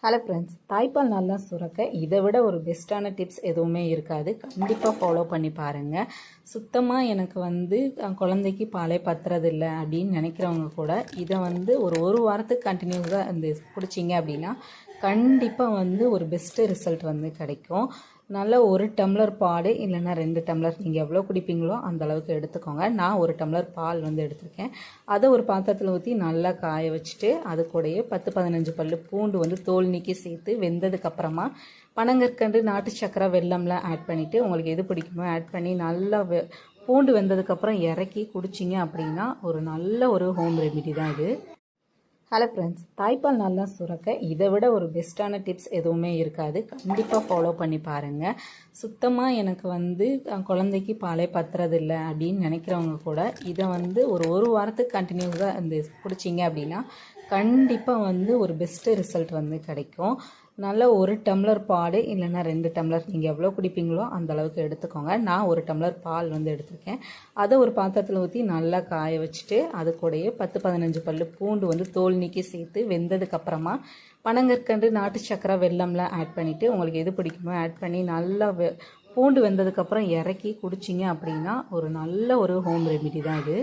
Hello friends, தாய்ப்பால் நல்லா சுரக்க இதை விட ஒரு பெஸ்ட்டான டிப்ஸ் எதுவுமே இருக்காது. கண்டிப்பாக ஃபாலோ பண்ணி பாருங்கள். சுத்தமாக எனக்கு குழந்தைக்கு பாலே பத்துறதில்ல அப்படின்னு நினைக்கிறவங்க கூட இதை ஒரு வாரத்துக்கு கண்டினியூஸாக குடிச்சிங்க அப்படின்னா கண்டிப்பாக ஒரு பெஸ்ட்டு ரிசல்ட் கிடைக்கும். நல்லா ஒரு டம்ளர் பால் இல்லைன்னா 2 டம்ளர் நீங்கள் எவ்வளோ குடிப்பீங்களோ அந்த அளவுக்கு எடுத்துக்கோங்க. நான் ஒரு டம்ளர் பால் எடுத்திருக்கேன். அதை ஒரு பாத்திரத்தில் ஊற்றி நல்லா காய வச்சுட்டு அது கூடயே 10-15 பல்லு பூண்டு தோல் நீக்கி சேர்த்து வெந்ததுக்கப்புறமா பனங்கற்கண்டு, நாட்டு சக்கரை, வெல்லம்லாம் ஆட் பண்ணிவிட்டு உங்களுக்கு எது பிடிக்குமோ ஆட் பண்ணி நல்லா பூண்டு வெந்ததுக்கப்புறம் இறக்கி குடிச்சிங்க அப்படின்னா நல்ல ஒரு ஹோம் ரெமிடி தான் இது. ஹலோ ஃப்ரெண்ட்ஸ், தாய்ப்பால் நல்லா சுரக்க இதை விட ஒரு பெஸ்ட்டான டிப்ஸ் எதுவுமே இருக்காது. கண்டிப்பாக ஃபாலோ பண்ணி பாருங்கள். சுத்தமாக எனக்கு குழந்தைக்கு பாலே பத்துறதில்ல அப்படின்னு நினைக்கிறவங்க கூட இதை ஒரு வாரத்துக்கு கண்டினியூஸாக குடிச்சிங்க அப்படின்னா கண்டிப்பாக ஒரு பெஸ்ட்டு ரிசல்ட் கிடைக்கும். நல்லா ஒரு டம்ளர் பால் இல்லைன்னா 2 டம்ளர் நீங்கள் எவ்வளோ குடிப்பீங்களோ அந்த அளவுக்கு எடுத்துக்கோங்க. நான் ஒரு டம்ளர் பால் எடுத்திருக்கேன். அதை ஒரு பாத்திரத்தில் ஊற்றி நல்லா காய வச்சுட்டு அது கூடயே 10-15 பல்லு பூண்டு தோல் நீக்கி சேர்த்து வெந்ததுக்கப்புறமா பனங்கற்கண்டு, நாட்டு சக்கரை, வெல்லம்லாம் ஆட் பண்ணிவிட்டு உங்களுக்கு எது பிடிக்குமோ ஆட் பண்ணி நல்லா பூண்டு வெந்ததுக்கப்புறம் இறக்கி குடிச்சிங்க அப்படின்னா நல்ல ஒரு ஹோம் ரெமிடி தான் இது.